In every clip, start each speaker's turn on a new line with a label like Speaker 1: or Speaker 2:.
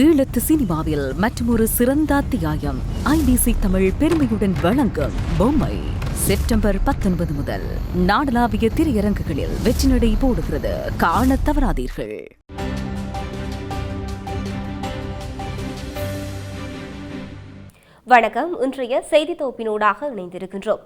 Speaker 1: ஈழத்து சினிமாவில் மற்றொரு சிறந்த அத்தியாயம் IBC தமிழ் பெருமையுடன் வழங்கும் பொம்மை செப்டம்பர் 19 முதல் நாடளாவிய திரையரங்குகளில் வெற்றி நடை போடுகிறது. காண தவறாதீர்கள்.
Speaker 2: வணக்கம். இன்றைய செய்தி தொகுப்பினூடாக இணைந்திருக்கின்றோம்.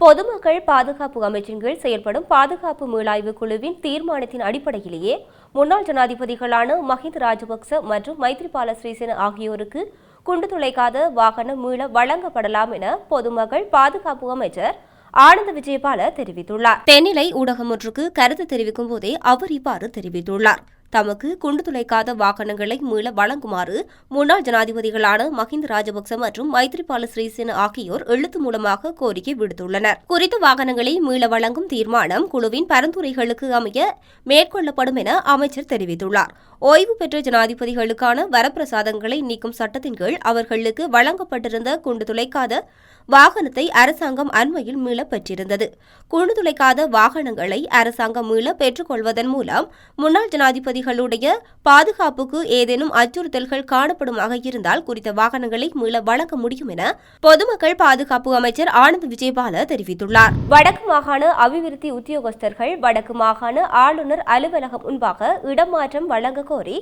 Speaker 2: பொதுமக்கள் பாதுகாப்பு அமைச்சின் கீழ் செயல்படும் பாதுகாப்பு மீளாய்வு குழுவின் தீர்மானத்தின் அடிப்படையிலேயே முன்னாள் ஜனாதிபதிகளான மஹிந்த ராஜபக்ச மற்றும் மைத்ரிபால சிறிசேன ஆகியோருக்கு குண்டு துளைக்காத வாகனம் மீள வழங்கப்படலாம் என பொதுமக்கள் பாதுகாப்பு அமைச்சர் ஆனந்த விஜயபால தெரிவித்துள்ளார். தென்னிலை ஊடகம் ஒன்றுக்கு கருத்து தெரிவிக்கும் போதே அவர் இவ்வாறு தெரிவித்துள்ளார். தமக்கு குண்டு துளைக்காத வாகனங்களை மீள வழங்குமாறு முன்னாள் ஜனாதிபதிகளான மஹிந்த ராஜபக்ச மற்றும் மைத்ரிபால சிறிசேன ஆகியோர் எழுத்து மூலமாக கோரிக்கை விடுத்துள்ளனர். குறித்த வாகனங்களை மீள வழங்கும் தீர்மானம் குழுவின் பரிந்துரைகளுக்கு அமைய மேற்கொள்ளப்படும் என அமைச்சர் தெரிவித்துள்ளார். ஓய்வு பெற்ற ஜனாதிபதிகளுக்கான வரப்பிரசாதங்களை நீக்கும் சட்டத்தின் கீழ் அவர்களுக்கு வழங்கப்பட்டிருந்த குண்டு துளைக்காத வாகனத்தை அரசாங்கம் அண்மையில் மீள பெற்றிருந்தது. குண்டு துளைக்காத வாகனங்களை அரசாங்கம் மீள பெற்றுக் கொள்வதன் மூலம் முன்னாள் ஜனாதிபதிகளுடைய பாதுகாப்புக்கு ஏதேனும் அச்சுறுத்தல்கள் காணப்படுமாக இருந்தால் குறித்த வாகனங்களை மீள வழங்க முடியும் என பொதுமக்கள் பாதுகாப்பு அமைச்சர் ஆனந்த் விஜயபால தெரிவித்துள்ளார். வடக்கு மாகாண அபிவிருத்தி உத்தியோகஸ்தர்கள் வடக்கு மாகாண ஆளுநர் அலுவலகம் முன்பாக இடமாற்றம் வழங்க கோரி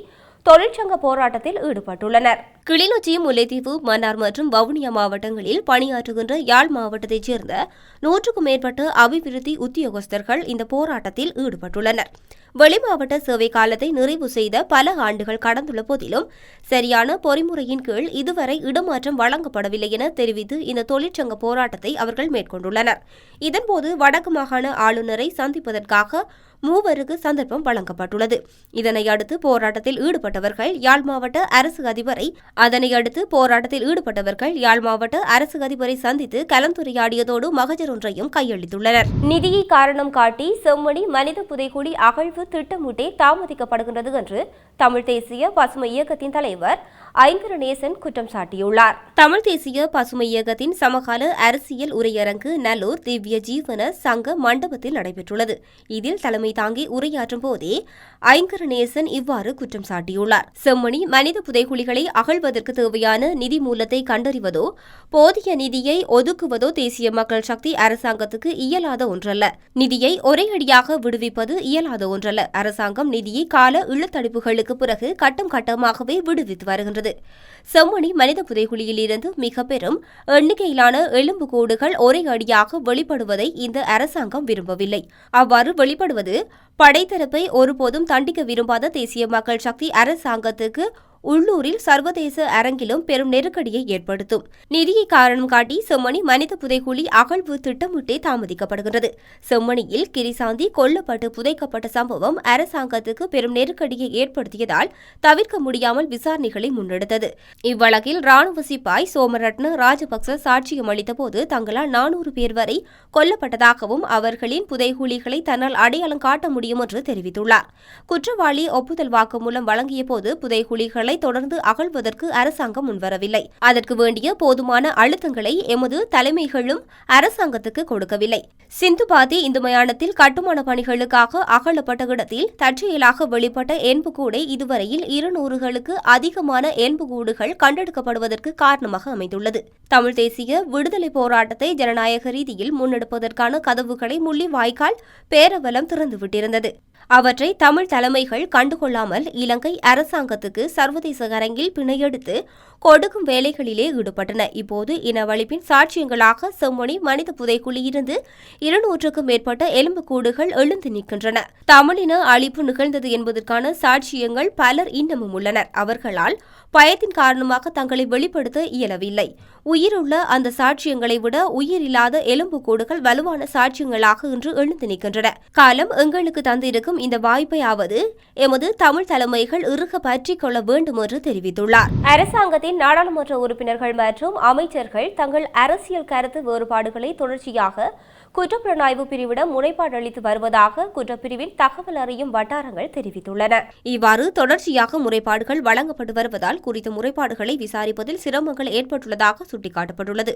Speaker 2: தொழிற்சங்க போராட்டத்தில் ஈடுபட்டுள்ளனர். கிளிநொச்சி, முல்லைத்தீவு, மன்னார் மற்றும் வவுனியா மாவட்டங்களில் பணியாற்றுகின்ற யாழ் மாவட்டத்தைச் சேர்ந்த 100க்கும் மேற்பட்ட அபிவிருத்தி உத்தியோகஸ்தர்கள் இந்த போராட்டத்தில் ஈடுபட்டுள்ளனர். வெளிமாவட்ட சேவை காலத்தை நிறைவு செய்த பல ஆண்டுகள் கடந்துள்ள போதிலும் சரியான பொறிமுறையின் கீழ் இதுவரை இடமாற்றம் வழங்கப்படவில்லை என தெரிவித்து இந்த தொழிற்சங்க போராட்டத்தை அவர்கள் மேற்கொண்டுள்ளனர். இதன்போது வடக்கு மாகாண ஆளுநரை சந்திப்பதற்காக 3 சந்தர்ப்பம் வழங்கப்பட்டுள்ளது. இதனை அடுத்து போராட்டத்தில் ஈடுபட்டவர்கள் யாழ் மாவட்ட அரசு அதிபரை சந்தித்து கலந்துரையாடியதோடு மகஜர் ஒன்றையும் கையளித்துள்ளனர். நிதியை காரணம் காட்டி செம்மணி மனித புதைகுழி அகழ்வு திட்டமிட்டே தாமதிக்கப்படுகின்றது என்று தமிழ் தேசிய பசுமை இயக்கத்தின் தலைவர் ஐங்கரநேசன் குற்றம் சாட்டியுள்ளார். தமிழ் தேசிய பசுமை இயக்கத்தின் சமகால அரசியல் உரையரங்கு நல்லூர் திவ்ய ஜீவன சங்க மண்டபத்தில் நடைபெற்றுள்ளது. இதில் தலைமை தாங்கி உரையாற்றும் போதே ஐங்கரநேசன் இவ்வாறு குற்றம் சாட்டியுள்ளார். செம்மணி மனித புதைகுழிகளை அகழ்வதற்கு தேவையான நிதி மூலத்தை கண்டறிவதோ போதிய நிதியை ஒதுக்குவதோ தேசிய மக்கள் சக்தி அரசாங்கத்துக்கு இயலாத ஒன்றல்ல. நிதியை ஒரே அடியாக விடுவிப்பது இயலாத ஒன்றல்ல. அரசாங்கம் நிதியை கால இழுத்தடிப்புகளுக்கு பிறகு கட்டம் கட்டமாகவே விடுவித்து வருகின்றது. செம்மணி மனித புதைகுழியில் இருந்து மிக பெரும் எண்ணிக்கையிலான எலும்புக்கூடுகள் ஒரே அடியாக வெளிப்படுவதை இந்த அரசாங்கம் விரும்பவில்லை. அவ்வாறு வெளிப்படுவது படைத்தரப்பை ஒருபோதும் தண்டிக்க விரும்பாத தேசிய மக்கள் சக்தி அரசாங்கத்துக்கு உள்ளூரில் சர்வதேச அரங்கிலும் பெரும் நெருக்கடியை ஏற்படுத்தும். நிதியை காரணம் காட்டி செம்மணி மனித புதைகுழி அகழ்வு திட்டமிட்டே தாமதிக்கப்படுகிறது. செம்மணியில் கிரிசாந்தி கொல்லப்பட்டு புதைக்கப்பட்ட சம்பவம் அரசாங்கத்துக்கு பெரும் நெருக்கடியை ஏற்படுத்தியதால் தவிர்க்க முடியாமல் விசாரணைகளை முன்னெடுத்தது. இவ்வழக்கில் ராணுவ சிப்பாய் சோமரட்ன ராஜபக்ச சாட்சியம் அளித்த போது தங்களால் 400 பேர் வரை கொல்லப்பட்டதாகவும் அவர்களின் புதைகுழிகளை தன்னால் அடையாளம் காட்ட முடியும் என்று தெரிவித்துள்ளார். குற்றவாளி ஒப்புதல் வாக்குமூலம் வழங்கிய போது புதைகுழிகளை தொடர்ந்து அகழ்வதற்கு அரசாங்கம் முன்வரவில்லை. அதற்கு வேண்டிய போதுமான அழுத்தங்களை எமது தலைமைகளும் அரசாங்கத்துக்கு கொடுக்கவில்லை. சிந்துபாத்தி இந்து மயானத்தில் கட்டுமான பணிகளுக்காக அகழப்பட்ட இடத்தில் தற்செயலாக வெளிப்பட்ட எண்புக்கூடை இதுவரையில் 200களுக்கு அதிகமான எண்புக்கூடுகள் கண்டெடுக்கப்படுவதற்கு காரணமாக அமைந்துள்ளது. தமிழ் தேசிய விடுதலை போராட்டத்தை ஜனநாயக ரீதியில் முன்னெடுப்பதற்கான கதவுகளை முள்ளிவாய்க்கால் பேரவலம் திறந்துவிட்டிருந்தது. அவற்றை தமிழ் தலைமைகள் கண்டுகொள்ளாமல் இலங்கை அரசாங்கத்துக்கு சர்வதேச அரங்கில் பிணையெடுத்து கொடுக்கும் வேலைகளிலே ஈடுபட்டன. இப்போது இனவழிப்பின் சாட்சியங்களாக செம்மணி மனித புதைக்குழியிலிருந்து 200க்கும் மேற்பட்ட எலும்புக்கூடுகள் எழுந்து நிற்கின்றன. தமிழின அழிப்பு நிகழ்ந்தது என்பதற்கான சாட்சியங்கள் பலர் இன்னமும் உள்ளனர். அவர்களால் பயத்தின் காரணமாக தங்களை வெளிப்படுத்த இயலவில்லை. உயிருள்ள அந்த சாட்சியங்களை விட உயிரில்லாத எலும்புக்கூடுகள் வலுவான சாட்சியங்களாக இன்று எழுந்து நிற்கின்றன. காலம் எங்களுக்கு தந்திருக்கும் இந்த வாய்ப்பையாவது எமது தமிழ் தலைமைகள் இறுக பற்றிக் கொள்ள வேண்டும் என்று தெரிவித்துள்ளார். அரசாங்கத்தின் நாடாளுமன்ற உறுப்பினர்கள் மற்றும் அமைச்சர்கள் தங்கள் அரசியல் கருத்து வேறுபாடுகளை தொடர்ச்சியாக குற்றப்புலனாய்வு பிரிவிடம் முறைப்பாடு அளித்து வருவதாக குற்றப்பிரிவின் தகவல் அறியும் வட்டாரங்கள் தெரிவித்துள்ளன. இவ்வாறு தொடர்ச்சியாக முறைப்பாடுகள் வழங்கப்பட்டு வருவதால் குறித்த முறைப்பாடுகளை விசாரிப்பதில் சிரமங்கள் ஏற்பட்டுள்ளதாக சுட்டிக்காட்டப்பட்டுள்ளது.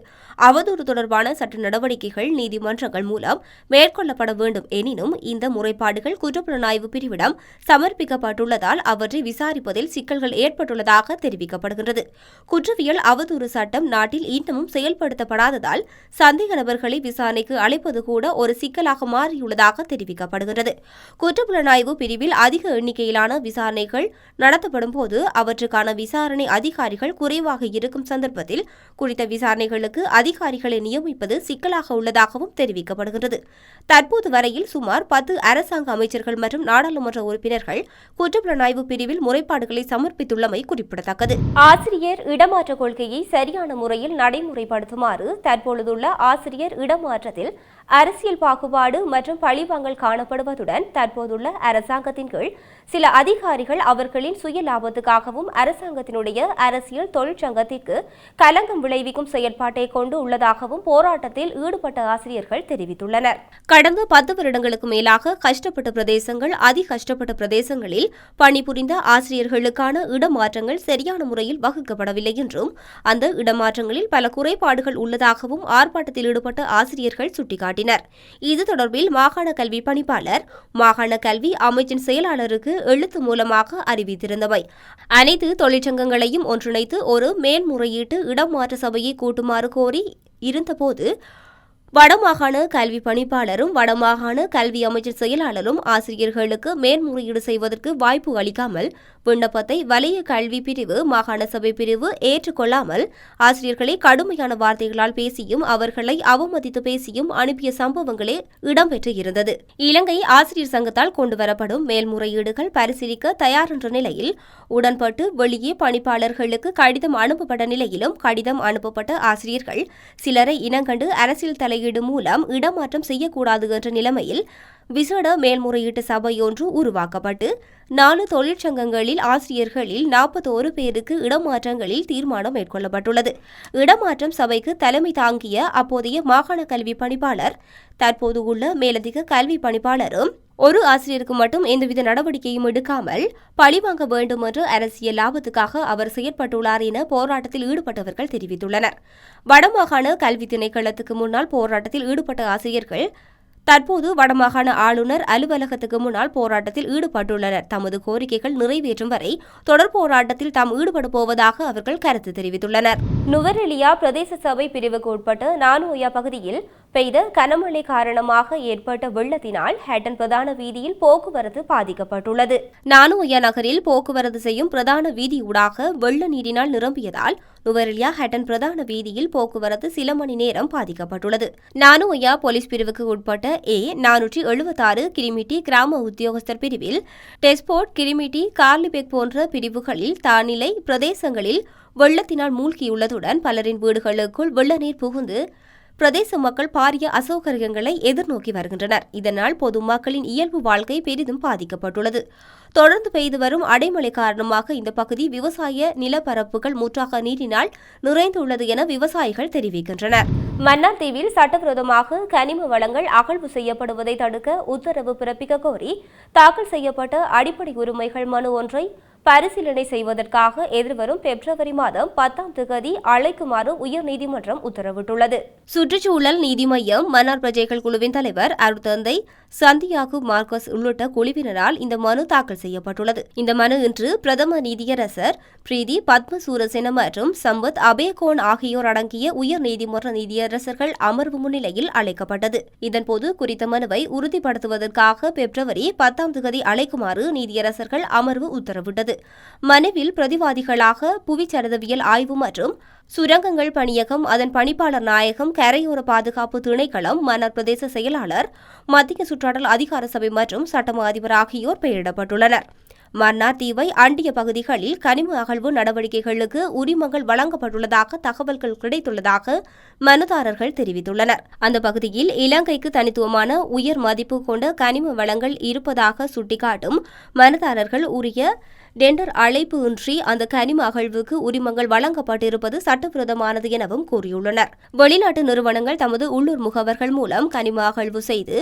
Speaker 2: அவதூறு தொடர்பான சட்ட நடவடிக்கைகள் நீதிமன்றங்கள் மூலம் மேற்கொள்ளப்பட வேண்டும் எனினும் இந்த முறைப்பாடுகள் குற்றப்புலனாய்வு பிரிவிடம் சமர்ப்பிக்கப்பட்டுள்ளதால் அவற்றை விசாரிப்பதில் சிக்கல்கள் ஏற்பட்டுள்ளதாக தெரிவிக்கப்படுகின்றது. குற்றவியல் அவதூறு சட்டம் நாட்டில் இன்னமும் செயல்படுத்தப்படாததால் சந்தேக நபர்களை விசாரணைக்கு அழைப்பது கூட ஒரு சிக்கலாக மாறியுள்ளதாக தெரிவிக்கப்படுகிறது. குற்றப்புலனாய்வு பிரிவில் அதிக எண்ணிக்கையிலான விசாரணைகள் நடத்தப்படும் போது அவற்றுக்கான விசாரணை அதிகாரிகள் குறைவாக இருக்கும் சந்தர்ப்பத்தில் குறித்த விசாரணைகளுக்கு அதிகாரிகளை நியமிப்பது சிக்கலாக உள்ளதாகவும் தெரிவிக்கப்படுகிறது. தற்போது வரையில் சுமார் 10 அரசாங்க அமைச்சர்கள் மற்றும் நாடாளுமன்ற உறுப்பினர்கள் குற்றப்புலனாய்வு பிரிவில் முறைப்பாடுகளை சமர்ப்பித்துள்ளமை குறிப்பிடத்தக்கது. ஆசிரியர் இடமாற்ற கொள்கையை சரியான முறையில் நடைமுறைப்படுத்துமாறு தற்பொழுதுள்ள ஆசிரியர் இடமாற்றத்தில் அரசியல் பாகுபாடு மற்றும் பழிவாங்கல் காணப்படுவதுடன் தற்போதுள்ள அரசாங்கத்தின் கீழ் சில அதிகாரிகள் அவர்களின் சுய லாபத்துக்காகவும் அரசாங்கத்தினுடைய அரசியல் தொழிற்சங்கத்திற்கு கலங்கம் விளைவிக்கும் செயற்பாட்டை கொண்டு உள்ளதாகவும் போராட்டத்தில் ஈடுபட்ட ஆசிரியர்கள் தெரிவித்துள்ளனர். கடந்த 10 வருடங்களுக்கு மேலாக கஷ்டப்பட்ட பிரதேசங்கள் கஷ்டப்பட்ட பிரதேசங்களில் பணிபுரிந்த ஆசிரியர்களுக்கான இடமாற்றங்கள் சரியான முறையில் வகுக்கப்படவில்லை என்றும் அந்த இடமாற்றங்களில் பல குறைபாடுகள் உள்ளதாகவும் ஆர்ப்பாட்டத்தில் ஈடுபட்ட ஆசிரியர்கள் சுட்டிக்காட்டினர். இது தொடர்பில் மாகாண கல்வி பணிப்பாளர் மாகாண கல்வி அமைச்சின் செயலாளருக்கு எழுத்து மூலமாக அறிவித்திருந்தவை அனைத்து தொழிற்சங்கங்களையும் ஒன்றிணைத்து ஒரு மேல்முறையீட்டு இடமாற்ற சபையை கூட்டுமாறு கோரி இருந்தபோது வடமாகாண கல்வி பணிப்பாளரும் வடமாகாண கல்வி அமைச்சர் செயலாளரும் ஆசிரியர்களுக்கு மேல்முறையீடு செய்வதற்கு வாய்ப்பு அளிக்காமல் விண்ணப்பத்தை வலய கல்வி பிரிவு மாகாண சபை பிரிவு ஏற்றுக்கொள்ளாமல் ஆசிரியர்களை கடுமையான வார்த்தைகளால் பேசியும் அவர்களை அவமதித்து பேசியும் அனுப்பிய சம்பவங்களே இடம்பெற்று இருந்தது. இலங்கை ஆசிரியர் சங்கத்தால் கொண்டுவரப்படும் மேல்முறையீடுகள் பரிசீலிக்க தயார் என்ற நிலையில் உடன்பட்டு வெளியே பணிப்பாளர்களுக்கு கடிதம் அனுப்பப்பட்ட நிலையிலும் கடிதம் அனுப்பப்பட்ட ஆசிரியர்கள் சிலரை இனங்கண்டு அரசியல் தலையீடு மூலம் இடமாற்றம் செய்யக்கூடாது என்ற நிலைமையில் விசேட மேல்முறையீட்டு சபையொன்று உருவாக்கப்பட்டு 4 தொழிற்சங்கங்களில் ஆசிரியர்களில் 41 பேருக்கு இடமாற்றங்களில் தீர்மானம் மேற்கொள்ளப்பட்டுள்ளது. இடமாற்றம் சபைக்கு தலைமை தாங்கிய அப்போதைய மாகாண கல்வி பணிப்பாளர் தற்போது உள்ள மேலதிக கல்வி பணிப்பாளரும் ஒரு ஆசிரியருக்கு மட்டும் எந்தவித நடவடிக்கையும் எடுக்காமல் பழிவாங்க வேண்டும் என்று அரசியல் லாபத்துக்காக அவர் செயற்பட்டுள்ளார் என போராட்டத்தில் ஈடுபட்டவர்கள் தெரிவித்துள்ளனர். வடமாகாண கல்வி திணைக்களத்துக்கு முன்னால் போராட்டத்தில் ஈடுபட்ட ஆசிரியர்கள் தற்போது வடமாகாண ஆளுநர் அலுவலகத்துக்கு முன்னால் போராட்டத்தில் ஈடுபட்டுள்ளனர். தமது கோரிக்கைகள் நிறைவேற்றும் வரை தொடர் போராட்டத்தில் தாம் ஈடுபட போவதாக அவர்கள் கருத்து தெரிவித்துள்ளனர். நுவரெலியா பிரதேச சபை பிரிவுக்கு உட்பட்ட நானுயா பகுதியில் பெய்த கனமழை காரணமாக ஏற்பட்ட வெள்ளத்தினால் ஹேட்டன் பிரதான வீதியில் போக்குவரத்து பாதிக்கப்பட்டுள்ளது. நானுயா நகரில் போக்குவரத்து செய்யும் பிரதான வீதி ஊடாக வெள்ள நீரினால் நிரம்பியதால் நுவரெலியா ஹேட்டன் பிரதான வீதியில் போக்குவரத்து சில மணி நேரம் பாதிக்கப்பட்டுள்ளது. நானுயா போலீஸ் பிரிவுக்கு உட்பட்ட A476 கிரிமிட்டி கிராம உத்தியோகஸ்தர் பிரிவில் டெஸ்போர்ட் கிரிமிட்டி கார்லிபெக் போன்ற பிரிவுகளில் தானிலை பிரதேசங்களில் வெள்ளத்தினால் மூழ்கியுள்ளதுடன் பலரின் வீடுகளுக்குள் வெள்ள நீர் புகுந்து பிரதேச மக்கள் பாரிய அசௌகரியங்களை எதிர்நோக்கி வருகின்றனர். இதனால் பொதுமக்களின் இயல்பு வாழ்க்கை பெரிதும் பாதிக்கப்பட்டுள்ளது. தொடர்ந்து பெய்து வரும் அடைமழை காரணமாக இந்த பகுதி விவசாய நிலப்பரப்புகள் முற்றாக நீரினால் நிறைந்துள்ளது என விவசாயிகள் தெரிவிக்கின்றனர். மன்னார் தீவில் சட்டவிரோதமாக கனிம வளங்கள் அகழ்வு செய்யப்படுவதை தடுக்க உத்தரவு பிறப்பிக்க கோரி தாக்கல் செய்யப்பட்ட அடிப்படை உரிமைகள் மனு ஒன்றை பரிசீலனை செய்வதற்காக எதிர்வரும் பிப்ரவரி மாதம் 10ஆம் தேதி அழைக்குமாறு உயர்நீதிமன்றம் உத்தரவிட்டுள்ளது. சுற்றுச்சூழல் நீதி மையம் மன்னார் பிரஜைகள் குழுவின் தலைவர் அருட்தந்தை சந்தியாகு மார்க்கஸ் உள்ளிட்ட குழுவினரால் இந்த மனு தாக்கல் செய்யப்பட்டுள்ளது. இந்த மனு இன்று பிரதம நீதியரசர் பிரீதி பத்மசூரசேன மற்றும் சம்பத் அபேகோன் ஆகியோர் அடங்கிய உயர்நீதிமன்ற நீதியரசர்கள் அமர்வு முன்னிலையில் அழைக்கப்பட்டது. இதன்போது குறித்த மனுவை உறுதிப்படுத்துவதற்காக பிப்ரவரி 10ஆம் தேதி அழைக்குமாறு நீதியரசர்கள் அமர்வு உத்தரவிட்டது. மனுவில் பிரதிவாதிகளாக புவிச்சரிதவியல் ஆய்வு மற்றும் சுரங்கங்கள் பணியகம், அதன் பணிப்பாளர் நாயகம், கரையோர பாதுகாப்பு திணைக்களம், மன்னார் பிரதேச செயலாளர், மத்திய சுற்றாடல் அதிகார சபை மற்றும் சட்டமா அதிபர் ஆகியோர் பெயரிடப்பட்டுள்ளனர். மன்னார் தீவை அண்டிய பகுதிகளில் கனிம அகழ்வு நடவடிக்கைகளுக்கு உரிமங்கள் வழங்கப்பட்டுள்ளதாக தகவல்கள் கிடைத்துள்ளதாக மனுதாரர்கள் தெரிவித்துள்ளனர். அந்த பகுதியில் இலங்கைக்கு தனித்துவமான உயர் மதிப்பு கொண்ட கனிம வளங்கள் இருப்பதாக சுட்டிக்காட்டும் மனுதாரர்கள் உரிய டெண்டர் அழைப்பு இன்றி அந்த கனிம அகழ்வுக்கு உரிமங்கள் வழங்கப்பட்டிருப்பது சட்டவிரோதமானது எனவும் கூறியுள்ளனர். வெளிநாட்டு நிறுவனங்கள் தமது உள்ளூர் முகவர்கள் மூலம் கனிம அகழ்வு செய்து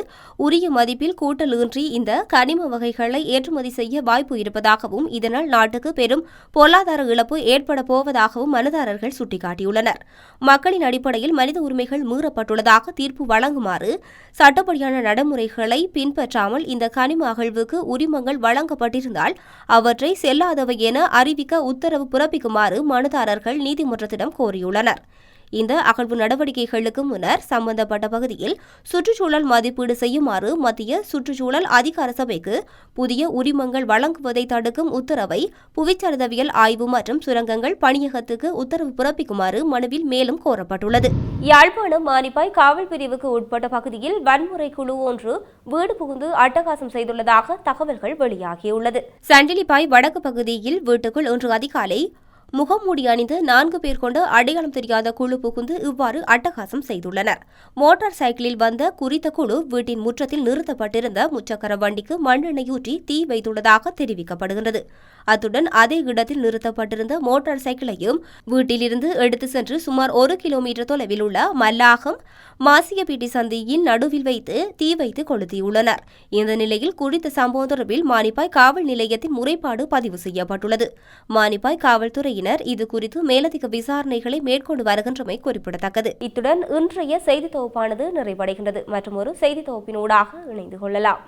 Speaker 2: உரிய மதிப்பில் கூட்டல் இன்றி இந்த கனிம வகைகளை ஏற்றுமதி செய்ய வாய்ப்பு இருப்பதாகவும் இதனால் நாட்டுக்கு பெரும் பொருளாதார இழப்பு ஏற்பட போவதாகவும் மனுதாரர்கள் சுட்டிக்காட்டியுள்ளனர். மக்களின் அடிப்படையில் மனித உரிமைகள் மீறப்பட்டுள்ளதாக தீர்ப்பு வழங்குமாறு சட்டப்படியான நடைமுறைகளை பின்பற்றாமல் இந்த கனிம அகழ்வுக்கு உரிமங்கள் வழங்கப்பட்டிருந்தால் அவற்றை செல்லாதவை என அறிவிக்க உத்தரவு பிறப்பிக்குமாறு மனுதாரர்கள் நீதிமன்றத்திடம் கோரியுள்ளனர். இந்த அகழ்வு நடவடிக்கைகளுக்கு முன்னர் சம்பந்தப்பட்ட பகுதியில் சுற்றுச்சூழல் மதிப்பீடு செய்யுமாறு மத்திய சுற்றுச்சூழல் அதிகார சபைக்கு புதிய உரிமங்கள் வழங்குவதை தடுக்கும் உத்தரவை புவிச்சரிதவியல் ஆய்வு மற்றும் சுரங்கங்கள் பணியகத்துக்கு உத்தரவு பிறப்பிக்குமாறு மனுவில் மேலும் கோரப்பட்டுள்ளது. யாழ்ப்பாணம் மானிப்பாய் காவல் பிரிவுக்கு உட்பட்ட பகுதியில் வன்முறை குழு ஒன்று வீடு புகுந்து அட்டகாசம் செய்துள்ளதாக தகவல்கள் வெளியாகியுள்ளது. சண்டிலிப்பாய் வடக்கு பகுதியில் வீட்டுக்குள் இன்று அதிகாலை முகமூடி அணிந்து 4 பேர் கொண்ட அடையாளம் தெரியாத குழு புகுந்து இவ்வாறு அட்டகாசம் செய்துள்ளனர். மோட்டார் சைக்கிளில் வந்த குறித்த குழு வீட்டின் முற்றத்தில் நிறுத்தப்பட்டிருந்த முச்சக்கர வண்டிக்கு மண்ணெண்ணெய் ஊற்றி தீ வைத்துள்ளதாக தெரிவிக்கப்படுகிறது. அத்துடன் அதே இடத்தில் நிறுத்தப்பட்டிருந்த மோட்டார் சைக்கிளையும் வீட்டிலிருந்து எடுத்து சென்று சுமார் 1 கிலோமீட்டர் தொலைவில் உள்ள மல்லாகம் மாசியப்பீட்டி சந்தியின் நடுவில் வைத்து தீ வைத்து கொளுத்தியுள்ளனர். இந்த நிலையில் குறித்த சம்பவம் தொடர்பில் மானிப்பாய் காவல் நிலையத்தில் முறைப்பாடு பதிவு செய்யப்பட்டுள்ளது. மானிப்பாய் காவல்துறை இது குறித்து மேலதிக விசாரணைகளை மேற்கொண்டு வருகின்றமை குறிப்பிடத்தக்கது. இத்துடன் இன்றைய செய்தி தொகுப்பானது நிறைவடைகின்றது. மற்றும் ஒரு செய்தி தொகுப்பினூடாக இணைந்து கொள்ளலாம்.